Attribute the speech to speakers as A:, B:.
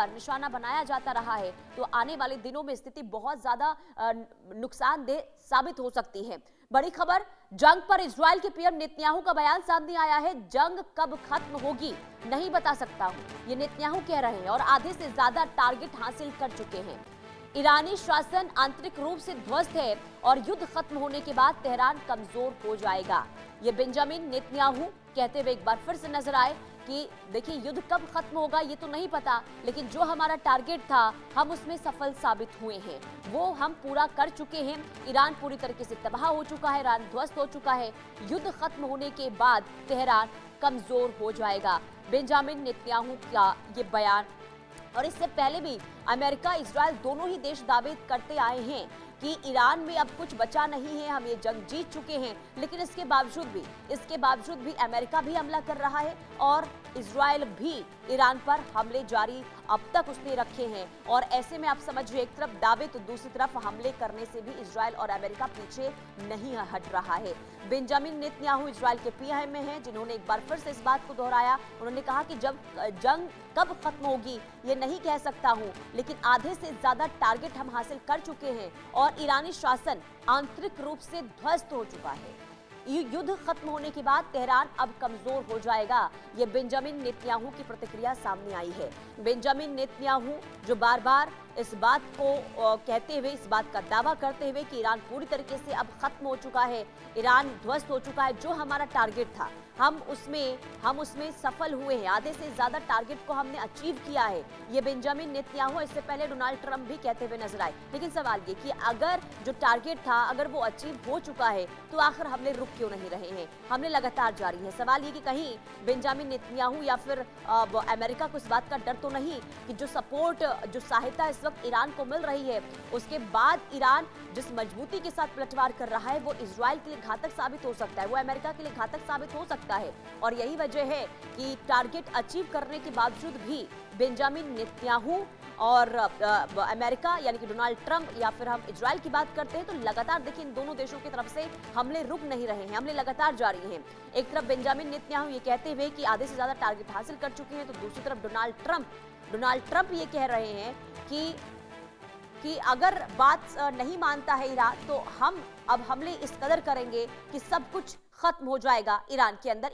A: पर निशाना बनाया जाता रहा है, तो आने वाले दिनों में स्थिति बहुत ज्यादा नुकसानदेह साबित हो सकती है। बड़ी खबर, जंग पर इजरायल के पीएम नेतन्याहू का बयान सामने आया है। जंग कब खत्म होगी नहीं बता सकता हूं, ये नेतन्याहू कह रहे हैं और आधे से ज्यादा टारगेट हासिल कर चुके हैं। ईरानी शासन आंतरिक रूप से ध्वस्त है और युद्ध खत्म होने के बाद तेहरान कमजोर हो जाएगा। ये बेंजामिन नेतन्याहू कहते हुए एक बार फिर से नजर आए कि देखिए, युद्ध कब खत्म होगा ये तो नहीं पता, लेकिन जो हमारा टारगेट था हम उसमें सफल साबित हुए हैं, वो हम पूरा कर चुके हैं। ईरान पूरी तरीके से तबाह हो चुका है, ईरान ध्वस्त हो चुका है। युद्ध खत्म होने के बाद तेहरान कमजोर हो जाएगा, बेंजामिन नेतन्याहू का ये बयान। और इससे पहले भी अमेरिका, इजरायल दोनों ही देश दावे करते आए हैं कि ईरान में अब कुछ बचा नहीं है, हम ये जंग जीत चुके हैं। लेकिन इसके बावजूद भी अमेरिका भी हमला कर रहा है और इजरायल भी ईरान पर हमले जारी अब तक उसने रखे हैं। और ऐसे में आप समझिए, एक तरफ दावे तो दूसरी तरफ हमले करने से भी इजरायल और अमेरिका पीछे नहीं हट रहा है। बेंजामिन नेतन्याहू इजरायल के पीएम में हैं, जिन्होंने एक बार फिर से इस बात को दोहराया। उन्होंने कहा कि जब जंग कब खत्म होगी ये नहीं कह सकता हूं, लेकिन आधे से ज्यादा टारगेट हम हासिल कर चुके हैं और ईरानी शासन आंतरिक रूप से ध्वस्त हो चुका है। युद्ध खत्म होने के बाद तेहरान अब कमजोर हो जाएगा, ये बेंजामिन नेतन्याहू की प्रतिक्रिया सामने आई है। बेंजामिन नेतन्याहू जो बार बार इस बात को कहते हुए, इस बात का दावा करते हुए कि ईरान पूरी तरीके से अब खत्म हो चुका है, ईरान ध्वस्त हो चुका है, जो हमारा टारगेट था हम उसमें सफल हुए हैं, आधे से ज्यादा टारगेट को हमने अचीव किया है, ये बेंजामिन नेतन्याहू इससे पहले डोनाल्ड ट्रंप भी कहते हुए नजर आए। लेकिन सवाल ये कि अगर जो टारगेट था अगर वो अचीव हो चुका है तो आखिर हमले रुक क्यों नहीं रहे हैं, हमले लगातार जारी है। सवाल ये कि कहीं बेंजामिन नेतन्याहू या फिर अमेरिका को इस बात का डर तो नहीं कि जो सपोर्ट, जो सहायता इस वक्त ईरान को मिल रही है, उसके बाद ईरान जिस मजबूती के साथ पलटवार कर रहा है वो इजरायल के लिए घातक साबित हो सकता है, वो अमेरिका के लिए घातक साबित हो सकता है। और यही वजह है कि टारगेट अचीव करने के बावजूद भी बेंजामिन नेतन्याहू और अमेरिका यानी कि डोनाल्ड ट्रंप या फिर हम इजरायल की बात करते हैं तो लगातार देखिए इन दोनों देशों की तरफ से हमले रुक नहीं रहे हैं, हमले लगातार जारी हैं। एक तरफ बेंजामिन नेतन्याहू ये कहते हुए कि आधे से ज्यादा टारगेट हासिल कर चुके हैं, तो दूसरी तरफ डोनाल्ड ट्रंप ये कह रहे हैं कि अगर बात नहीं मानता है ईरान तो हम अब हमले इस कदर करेंगे कि सब कुछ खत्म हो जाएगा ईरान के अंदर।